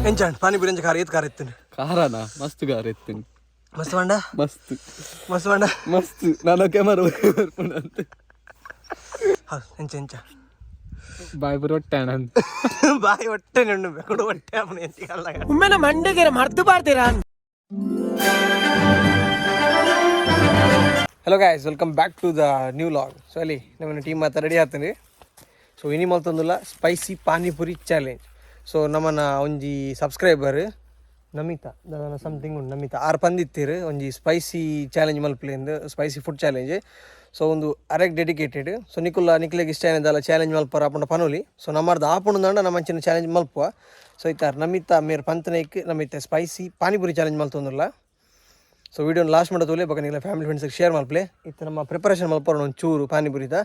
ಎಂಚಾಂಡ್ ಪಾನಿಪುರಿ ಎಂಚ ಖಾರ ಏತ್ ಖಾರ ಎತ್ತುಂಡು ಖಾರನ ಮಸ್ತ್ ಖಾರ ಎತ್ತುಂಡು ಮಸ್ತ್ ಬಂಡ ಮಸ್ತ್ ಮಸ್ತ್ ಬಂಡ ಮಸ್ತ್ ನಾನು ಕ್ಯಾಮರಾ ಅಂತ ಎಂಚ ಎಂಚ ಬಾಯ್ ಬರೋ ಹೊಟ್ಟೆ ಬಾಯಿ ಹೊಟ್ಟೆ ನೆಣ್ಣು ಬೆಕಡು ಹೊಟ್ಟೆ ಅವನು ಎಂಚಿಗಲ್ಲ ಉಮ್ಮೆನ ಮಂಡೆಗೆ ಮರ್ತು ಪಾಡ್ತೀರಾ. Hello guys, welcome back to the new vlog. So ಅಲ್ಲಿ ನಮ್ಮ ಟೀಮ್ ಮಾತ್ರ ರೆಡಿ ಆಗ್ತೀನಿ. ಸೊ ಇನಿ ಮಲ್ತೊಂದುಲ್ಲ ಸ್ಪೈಸಿ ಪಾನಿಪುರಿ ಚಾಲೆಂಜ್. ಸೊ ನಮ್ಮನ್ನ ಒಂಜಿ ಸಬ್ಸ್ಕ್ರೈಬರ್ ನಮಿತಾ ಸಮಥಿಂಗ್ ಉಂಡು ನಮಿತಾ ಆರು ಪಂದಿತ್ತೀರು ಒಂಜಿ ಸ್ಪೈಸಿ ಚಾಲೆಂಜ್ ಮಲ್ಪಲಿಂದು ಸ್ಪೈಸಿ ಫುಡ್ ಚಾಲೆಂಜ್. ಸೊ ಒಂದು ಅರೆಗ್ ಡೆಡಿಕೇಟೆಡ್. ಸೊ ನಿಕ್ಲೆಗೆ ಇಷ್ಟ ಏನಿದಲ್ಲ ಚಾಲೆಂಜ್ ಮಲ್ಪರ ಆಪುಂಡ ಪನೋಲಿ. ಸೊ ನಮ್ಮದು ಆಪುಂಡು ನಮ್ಮ ಅಂಚಿನ ಚಾಲೆಂಜ್ ಮಲ್ಪುವ. ಸೊ ಇತ್ತಾರ ನಮಿತಾ ಮೇರ್ ಪಂತನೈಕ್ ನಮಿತೆ ಸ್ಪೈಸಿ ಪಾನಿಪುರಿ ಚಾಲೆಂಜ್ ಮಲ್ತೊಂದುಲ್ಲ. ಸೊ ವಿಡಿಯೋನ ಲಾಸ್ಟ್ ಮಾಡೋದು ಬೇಕಾ ನೀವು ಫ್ಯಾಮಿಲಿ ಫ್ರೆಂಡ್ಸಿಗೆ ಶೇರ್ ಮಲ್ಪಲೆ. ಇತ್ತು ನಮ್ಮ ಪ್ರಿಪರೇಷನ್ ಮಲ್ಪೋಣ ಒಂದು ಚೂರು ಪಾನಿಪುರಿದ.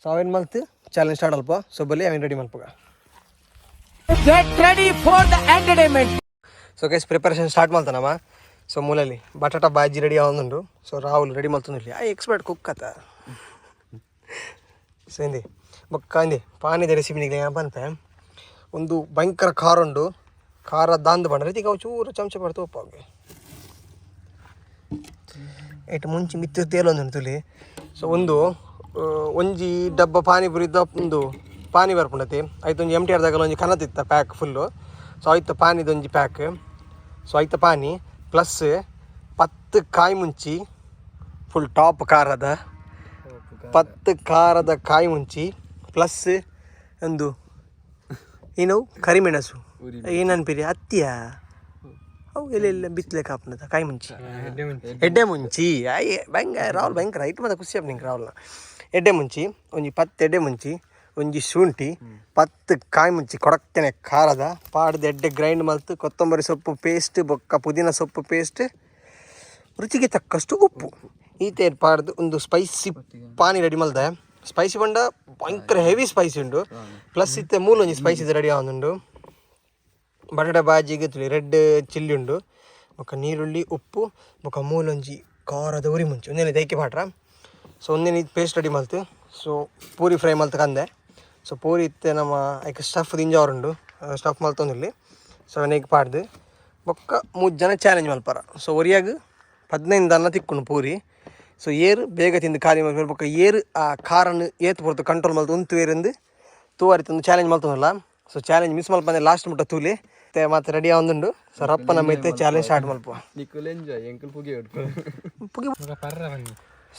ಸೊ ಅವೇನು ಮಲ್ತು ಚಾಲೆಂಜ್ ಸ್ಟಾರ್ಟ್ ಅಲ್ಪ. ಸೊ ಬಲ್ಲಿ ಅವೇನು ರೆಡಿ ಮಲ್ಪಗ. Get ready for the entertainment. So guys preparation start ಮಾಡ್ತಾನಮ್ಮ. ಸೊ ಮೂಲಲ್ಲಿ ಬಟಾಟಾ ಬಾಜಿ ರೆಡಿ ಆಗೊಂದುಂಡು. ಸೊ ರಾಹುಲ್ ರೆಡಿ ಮಾಡ್ತೊಂದಿರಲಿ ಆ ಎಕ್ಸ್ಪರ್ಟ್ ಕುಕ್ ಆತ. ಸೊ ಹಿಂದಿ ಬೊಕ್ಕ ಹಿಂದಿ ಪಾನಿದ ರೆಸಿಪಿ ನಿಗ್ಲಿ ಏನಪ್ಪ ಒಂದು ಭಯಂಕರ ಖಾರ ಉಂಡು. ಖಾರ ದಾಂದು ಬಂಡ ರೀತಿಗೆ ಅವು ಚೂರು ಚಮಚ ಪಡ್ತು ಉಪ್ಪಾಗೆ ಏಟು ಮುಂಚೆ ಮಿತ್ತು ತೇಲೊಂದು ತುಲಿ. ಸೊ ಒಂಜಿ ಡಬ್ಬ ಪಾನಿಪುರಿದ ಒಂದು ಪಾನಿ ಬರ್ಪುಂಡತಿ ಆಯ್ತು. ಒಂಜಿ MTR ದಾಗಲ ಒಂಜಿ ಕನತಿತ್ತ ಪ್ಯಾಕ್ ಫುಲ್ಲು. ಸೊ ಆಯ್ತು ಪಾನಿದೊಂಜಿ ಪ್ಯಾಕ್. ಸೊ ಆಯ್ತು ಪಾನಿ ಪ್ಲಸ್ 10 ಕಾಯಿ ಮುಂಚಿ ಫುಲ್ ಟಾಪ್ ಖಾರದ 10 ಖಾರದ ಕಾಯಿ ಮುಂಚಿ ಪ್ಲಸ್ ಒಂದು ಏನು ಕರಿಮೆಣಸು ಏನನ್ಪಿರಿ ಹತ್ತಿಯ ಅವು ಎಲ್ಲ ಬಿತ್ತಲೆಕ್ಕೆ ಹಾಪನದ ಕಾಯಿ ಮುಂಚಿ ಎಡ್ಡೆ ಮುಂಚಿ ಭಯಂಕರ ರಾಹುಲ್ ಭಯಂಕರ ಐಟ್ ಮತ್ತೆ ಖುಷಿ ಆಪ್ ನಿಂಗೆ ರಾಹುಲ್ನ ಎಡ್ಡೆ ಮುಂಚಿ ಒಂಜಿ 10 ಎಡ್ಡೆ ಮುಂಚಿ ಒಂಜಿ ಶುಂಠಿ 10 ಕಾಯಿ ಮುಂಚಿ ಕೊಡಕ್ತೇನೆ ಖಾರದ ಪಾಡ್ದು ಎಡ್ಡೆ ಗ್ರೈಂಡ್ ಮಲ್ತು ಕೊತ್ತಂಬರಿ ಸೊಪ್ಪು ಪೇಸ್ಟ್ ಬೊಕ್ಕ ಪುದೀನ ಸೊಪ್ಪು ಪೇಸ್ಟ್ ರುಚಿಗೆ ತಕ್ಕಷ್ಟು ಉಪ್ಪು ಈತ ಪಾಡ್ದು ಒಂದು ಸ್ಪೈಸಿ ಪಾನಿ ರೆಡಿ ಮಲ್ದೆ. ಸ್ಪೈಸಿ ಬಂಡ ಭಯಂಕರ ಹೆವಿ ಸ್ಪೈಸಿ ಉಂಡು. ಪ್ಲಸ್ ಇತ್ತೆ ಮೂಲ ಒಂಜಿ ಸ್ಪೈಸಿ ರೆಡಿ ಆಗುಂಡು. ಬಟಾಟ ಬಾಜಿಗೆ ತುಳಿ ರೆಡ್ ಚಿಲ್ಲಿ ಉಂಡು ಬೊಕ್ಕ ನೀರುಳ್ಳಿ ಉಪ್ಪು ಬೊಕ್ಕ ಮೂಲೊಂಜಿ ಖಾರದ ಉರಿ ಮುಂಚಿ ಒಂದೇನು ದೈಕೆ ಪಾಟ್ರ. ಸೊ ಒಂದೇನು ಇದು ಪೇಸ್ಟ್ ರೆಡಿ ಮಲ್ತು. ಸೊ ಪೂರಿ ಫ್ರೈ ಮಲ್ತು ಕಂದೆ. ಸೊ ಪೂರಿ ಇತ್ತೆ ನಮ್ಮ ಐಕೆ ಸ್ಟಫ್ ದಿಂಜಾವರುಂಡು ಸ್ಟಫ್ ಮಲ್ತೊಂದಿರಲಿ. ಸೊ ಅವನಿಗೆ ಪಾಡ್ದು ಬೊಕ್ಕ 3 ಜನ ಚಾಲೆಂಜ್ ಮಲ್ಪಾರ. ಸೊ ಒರಿಯಾಗ 15 ಅನ್ನ ತಿಕ್ಕೊಂಡು ಪೂರಿ. ಸೊ ಏರು ಬೇಗ ತಿಂದು ಖಾಲಿ ಮಲ್ಪರು ಬೊಕ್ಕ ಏರು ಆ ಖಾರನ್ನು ಏತು ಬರ್ತು ಕಂಟ್ರೋಲ್ ಮಲ್ತು ಉಂತು ಏರಿಂದ ತೂವಾರಿ ತಂದು ಚಾಲೆಂಜ್ ಮಲ್ತೊಂದಲ್ಲ. ಸೊ ಚಾಲೆಂಜ್ ಮಿಸ್ ಮಲ್ಪಂದೆ ಲಾಸ್ಟ್ ಮುಟ್ಟ ತೂಲಿ ಮತ್ತೆ ರೆಡಿ ಆಗೊಂದುಂಡು. ಸೊ ರಪ್ಪ ನಮ್ಮ ಐತೆ ಚಾಲೆಂಜ್ ಸ್ಟಾರ್ಟ್ ಮಲ್ಪುವ.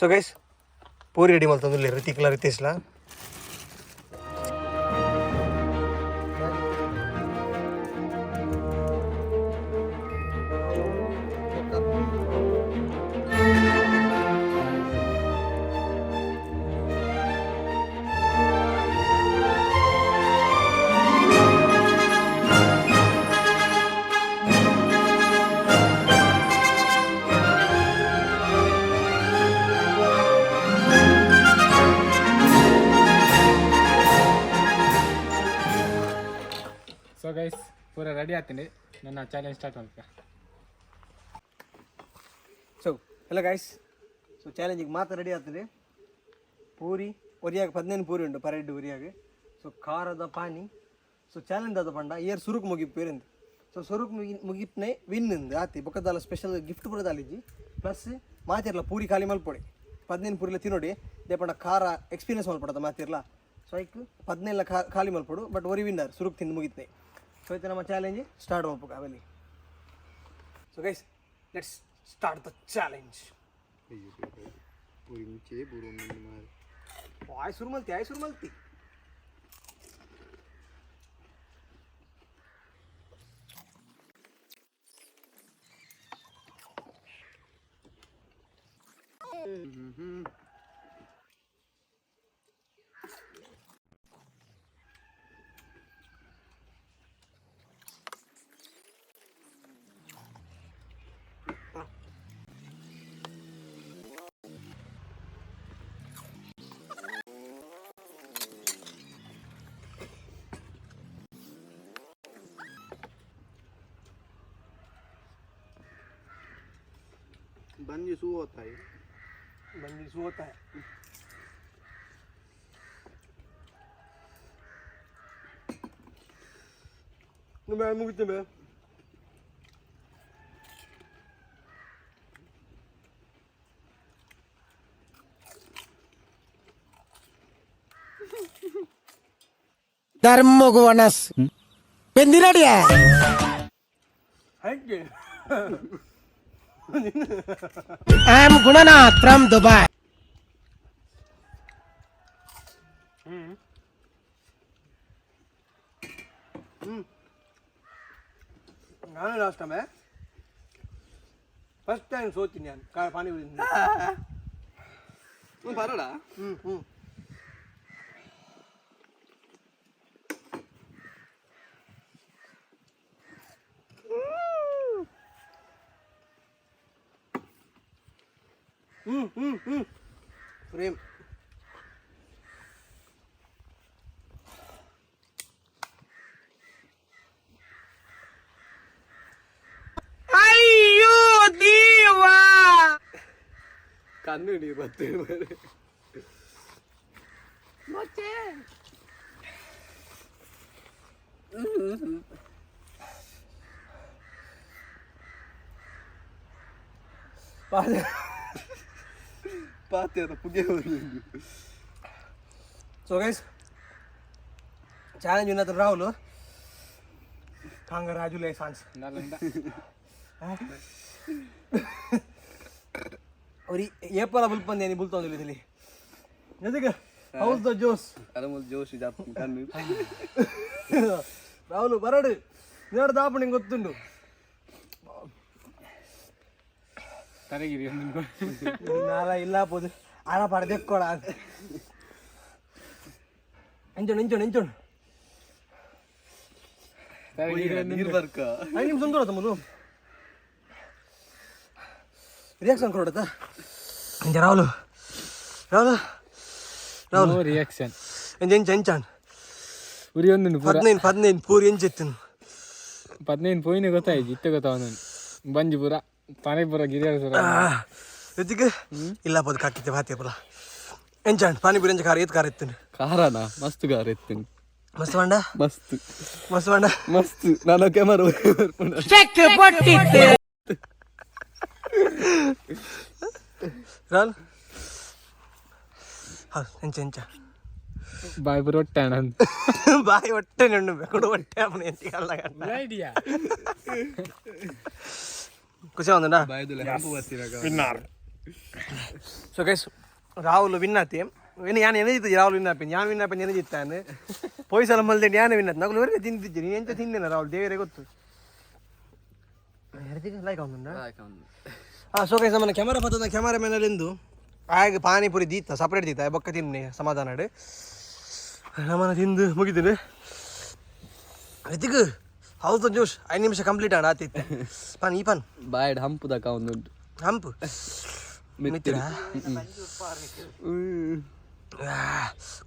ಸೊ ಗೈಸ್ ಪೂರಿ ರೆಡಿ ಮಲ್ತೊಂದಿಲ್ಲ ರಿತಿಕ್ಲ ರಿತೀಸ್ಲ. ಸೊ ಗೈಸ್ ಪೂರ ರೆಡಿ ಆಗ್ತೀನಿ ನನ್ನ ಚಾಲೆಂಜ್ ಸ್ಟಾರ್ಟ್ ಮಾಡ್ಕ. ಸೊ ಎಲ್ಲ ಗೈಸ್ ಸೊ ಚಾಲೆಂಜಿಗೆ ಮಾತ್ರ ರೆಡಿ ಆಗ್ತದೆ. ಪೂರಿ ಒರಿಯಾಗ 15 ಪೂರಿ ಉಂಟು ಪರೆಡ್ಡು ಒರಿಯಾಗ. ಸೊ ಖಾರದ ಪಾನಿ. ಸೊ ಚಾಲೆಂಜ್ ಆದ ಪಂಡ ಏರ್ ಸುರುಕು ಮುಗಿಪ್ಪೇರಿಂದ. ಸೊ ಸುರುಕು ಮುಗಿಪ್ನೆ ವಿನ್ ಆತಿ ಬೊಕ್ಕದಲ್ಲ ಸ್ಪೆಷಲ್ ಗಿಫ್ಟ್ ಬರೋದು ಅಲ್ಲಿಜಿ. ಪ್ಲಸ್ ಮಾತಿರಲ್ಲ ಪೂರಿ ಖಾಲಿ ಮಲ್ಪೊಡಿ 15 ಪೂರಿಲ್ಲ ತಿನ್ನೋಡಿ ದೇಪಂಡ ಖಾರ ಎಕ್ಸ್ಪೀರಿಯನ್ಸ್ ಮಲ್ಪಡದ ಮಾತಿರಲ್ಲ. ಸೊ ಐಕ್ 15 ಖಾಲಿ ಮಲ್ಪಡು ಬಟ್ ಒರಿ ವಿನ್ನರ್ ಸುರುಕು ತಿಂದು ಮುಗಿತ್ನೆ. ಸೊ ಆಯ್ತು ನಮ್ಮ ಚಾಲೆಂಜ್ ಸ್ಟಾರ್ಟ್ ಮಾಡ್ಬೇಕು ಅವೆಲ್ಲಿ. So guys let's start the challenge. ಆಯ್ ಶುರು ಮಲ್ತಿ बंजी सू होता है मैं मुझे ಧರ್ಮಗುವನಸ್ ಬೆಂದಿರಡಿಯ I am Gunanath from Dubai. ನಾನು ಲಾಸ್ಟ್ ಟೈಮ್ ಫಸ್ಟ್ ಟೈಮ್ ಸೋತೀನಿ ನಾನು ಪಾನಿಪುರಿ ಬರೋಣ. ಪ್ರೇಮ್ ಅಯ್ಯೋ ದೇವ, ಕಣ್ಣು ನೀರು ಬರ್ತೇವೆ ಪಾತೆ ಅದು ಪುಗೆ ಬಂದಿದ್ದು. ಸೊ ಗೈಸ್ ఛాలెంజ్ ఉన్నది రావులు కంగ్రాచులేషన్స్ ಅವ್ರಿ ಏಪಲ ಬುಲ್ಪಂದೆ ನೀ ಬುಲ್ತೊಂದಿಲ್ಲ ಇಲ್ಲಿ ಜೊತೆಗೆ ಹೌಸ್ ದ ಜೋಸ್ ಅರಮಲ್ ಜೋಶ್ ಜಾಪ್ ಕಣ್ಣು రావులు బరడు నేడు దాపు నీకు గొత్తుండు ತರಗಿರಿ నాలా ఇలా పోదు ఆడ పడదెక్కోడా నించోండి నించోండి నించోండి ನೀರು ಬರ್ಕ 5 ನಿಮಿಷ ಕೊಡ ತಮ್ಮದು ರಿಯಾಕ್ಷನ್ ಕೊಡತ್ತಾ ಇಂಜ ರಾಹುಲ್ ರಾಹುಲ್ ರಾಹುಲ್ ನೋ ರಿಯಾಕ್ಷನ್ ಎಂಚ ಎಂಚಾನ್ ಉರಿ ಒಂದು ಪೂರ 15 ಪೂರಿ ಎಂಚೆತ್ತನು 15 ಪೋಯಿನ ಗೊತ್ತಾಯ್ತು ಇತ್ತೆ ಗೊತ್ತಾವ ಬಂಜಿ ಪೂರ ಪಾನಿಪುರ ಗಿರಿಯಾರ ಸುರ ಎತ್ತಿಗೆ ಇಲ್ಲ ಪೋದು ಕಾಕಿತ್ತೆ ಭಾತಿ ಪುರ ಎಂಚಾನ್ ಪಾನಿಪುರಿ ಎಂಚ ಖಾರ ಏತ್ ಖಾರ ಎತ್ತನು ಖಾರನಾ ಮಸ್ತ್ ಖಾರ ಎತ್ತೇನೆ ಮಸ್ತ್ ಬಂಡ ಮಸ್ತ್ ಮಸ್ತ್ ಬಂಡ ಮಸ್ತ್ ನಾನು ಕ್ಯಾಮರಾ ಚೆಕ್ ಪಟ್ಟಿತ್ತು ರಾಹುಲ್ ಹಾ ಎಂಚ ಎಂಚ ಬಾಯ್ ಪೂರ ಹೊಟ್ಟೆ ಅಣ್ಣ ಬಾಯಿ ಹೊಟ್ಟೆ ನಂಡು ಬೆಕಡು ಹೊಟ್ಟೆ ಅವನು ಎಂತಿಗಲ್ಲ ಗಂಡ ಐಡಿಯಾ ಖುಷಿ ಒಂದಾ ಬಾಯದಲ್ಲಿ ಹಂಪು ಬರ್ತಿರಾಗ ಸೊ ಗೈಸ್ ರಾಹುಲ್ ವಿನ್ ಆತಿ ಏನು ಯಾನು ಎನಜಿತ್ತು ರಾಹುಲ್ ವಿನ್ ಆಪಿ ಯಾನು ವಿನ್ ಆಪಿ ಎನಜಿತ್ತಾನು ಪೊಯ್ಸಲ ಮಲ್ದೆ ಯಾನು ವಿನ್ ಆತು ನಗಲು ವರೆಗೆ ತಿಂತಿದ್ದೆ ನೀನು ಎಂತ ತಿಂದೇನ ರಾಹುಲ್ ದೇವರೇ ಗೊತ್ತು ಲೈಕ್ ಅವನಂದ ಸೊ ಗೈಸ್ ನಮ್ಮನ್ನ ಕ್ಯಾಮರಾ ಪತ್ತದ ಕ್ಯಾಮರಾ ಮ್ಯಾನಲ್ಲಿಂದು ಆಗ ಪಾನಿಪುರಿ ದೀತ ಸಪ್ರೇಟ್ ದೀತ ಬೊಕ್ಕ ತಿನ್ನಿ ಸಮಾಧಾನ ನಮ್ಮನ್ನ ತಿಂದು ಮುಗಿತೀನಿ ರಿತಿಕ್ ಹೌಸ್ ದ ಜೋಶ್ 5 ನಿಮಿಷ ಕಂಪ್ಲೀಟ್ ಆಡ ಆತಿತ್ತೆ ಪಾನ್ ಈ ಪಾನ್ ಬಾಯಡ್ ಹಂಪುದಕ ಒಂದು ಹಂಪು ಮಿತ್ರ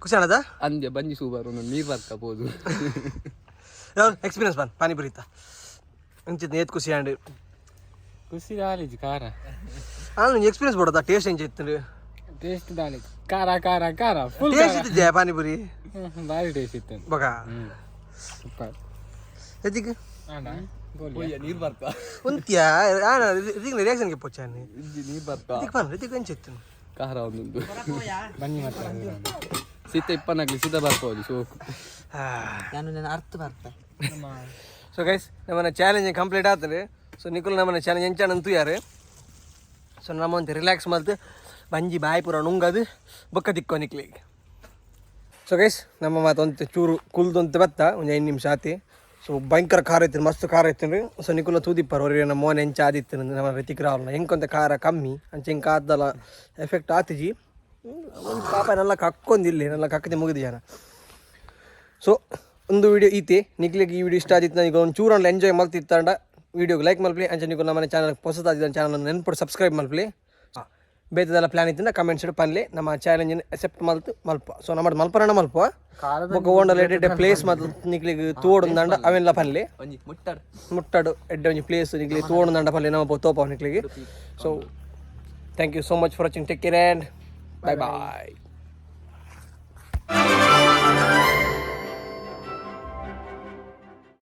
ಖುಷಿ ಆಣದ ಅಂದ್ಯ ಬಂಜಿ ಸೂಪರ್ ಒಂದು ನೀರು ಬರ್ಕಬೋದು ಎಕ್ಸ್ಪೀರಿಯನ್ಸ್ ಪಾನ್ ಪಾನಿಪುರಿ ಇತ್ತ ಅಂಚಿತ್ ನೇತ್ ಖುಷಿ ಆಂಡ್ ಖುಷಿ ದಾಲಿಜಿ ಖಾರ ನಾನು ಎಕ್ಸ್ಪೀರಿಯನ್ಸ್ ಕೊಡೋದ ಟೇಸ್ಟ್ ಹೆಂಗೆ ಇತ್ತು ಟೇಸ್ಟ್ ದಾಲಿಜಿ ಖಾರ ಖಾರ ಖಾರ ಫುಲ್ ಟೇಸ್ಟ್ ಇತ್ತಿದ್ದೆ ಪಾನಿಪುರಿ ಭಾರಿ ಟೇಸ್ಟ್ ಇತ್ತು ಬಗ ಸೂಪರ್ ಎತ್ತಿಗೆ ಅಣ್ಣ ನೀರು ಬರ್ಕ ಉಂತ್ಯಾ ರಿತಿಕ್ ರಿಯಾಕ್ಷನ್ಗೆ ಪೋಚಾನೆ ನೀರು ಬರ್ಕ ರಿತಿಕ್ ಪಾನ್ ರಿತಿಕ್ ಹೆಂಚಿತ್ತು ಖಾರ ಒಂದೊಂದು ಬನ್ನಿ ಮತ್ತೆ ಸೀತ ಇಪ್ಪನಾಗ್ಲಿ ಸೀದಾ ಬರ್ಬೋದು ಸೋಕು ಸೊ ಗೈಸ್ ನಮ್ಮನ್ನ ಚಾಲೆಂಜ್ ಕಂಪ್ಲೀಟ್ ಆಗ್ತದೆ ಸೊ ನಿಖಿಲ್ ನಮ್ಮನ್ನ ಚಾಲೆಂಜ್ ಎಂಚಾನಂತೂ ಯಾರು ಸೊ ನಮ್ಮಂತ ರಿಲ್ಯಾಕ್ಸ್ ಮಾಡ್ತು ಬಂಜಿ ಬಾಯಿ ಪೂರ ನುಂಗದು ಬೊಕ್ಕ ತಿಕ್ಕೋ ನಿಕ್ಲಿಗೆ ಸೊ ಗೈಸ್ ನಮ್ಮ ಮಾತೊಂದು ಚೂರು ಕುಲ್ದೊಂದು ಬತ್ತ ಒಂದು 5 ನಿಮಿಷ ಆತಿ ಸೊ ಭಯಂಕರ ಖಾರ ಐತಿ ಮಸ್ತ್ ಖಾರ ಐತಿ ಸೊ ನಿಖುಲ ತೂದಿಪ್ಪರು ಅವ್ರಿಗೆ ನಮ್ಮ ಮೋನೆ ಎಂಚ ಆದಿತ್ತು ನಮ್ಮ ರಿತಿಕ್ ರಾವ್ನ ಹೆಂಕೊಂತ ಖಾರ ಕಮ್ಮಿ ಅಂಚೆ ಹಿಂಗೆ ಆದ್ದಲ್ಲ ಎಫೆಕ್ಟ್ ಆತಿಜಿ ಒಂದು ಪಾಪ ನೆಲ್ಲ ಕಕ್ಕೊಂದಿಲ್ಲ ನೆಲ್ಲ ಕಕ್ಕದೆ ಮುಗಿದು ಜನ ಸೊ ಒಂದು ವಿಡಿಯೋ ಈತಿ ನಿಕ್ಲಿಗೆ ಈ ವಿಡಿಯೋ ಇಷ್ಟ ಆದಿತ್ತು ನನಗೆ ಒಂದು ಚೂರಲ್ಲಿ ಎಂಜಾಯ್ ಮಾಡ್ತಿತ್ತಂಡ ವಿಡಿಯೋಗೆ ಲೈಕ್ ಮಲ್ಪಲಿ ಅಂಚೆ ನೀವು ನಮ್ಮ ಚಾನಲ್ ಹೊಸದಾದ ಚಾನಲ್ ನೆನ್ಪು ಸಬ್ಸ್ಕ್ರೈಬ್ ಮಲ್ಪಲಿ ಬೇತದೆಲ್ಲ ಪ್ಲಾನ್ ಇತ್ತಿಂದ ಕಮೆಂಟ್ಸ್ ಪನ್ಲಿ ನಮ್ಮ ಚಾಲೆಂಜ್ ಅಕ್ಸೆಪ್ಟ್ ಮಲ್ಪ ಸೊ ನಮ್ಮ ಮಲ್ಪರಣ ಮಲ್ಪ ಬೊಕ್ಕ ಓಂಡಲ್ಲ ಎಡ್ಡೆ ಪ್ಲೇಸ್ ಮತ್ತು ನಿಕ್ಲಿಗೆ ತೋಡಂದಂಡ ಅವೆಲ್ಲ ಪನ್ಲಿ ಮುಟ್ಟಾಡು ಎಡ್ಡೆ ಒಂಜಿ ಪ್ಲೇಸ್ ನಿಕ್ಲಿಗೆ ತೋಡಂದಂಡ ಪನ್ಲಿ ನಮ್ಮ ತೋಪ ನಿಕ್ಲಿಗೆ so thank you so much for watching take care and bye bye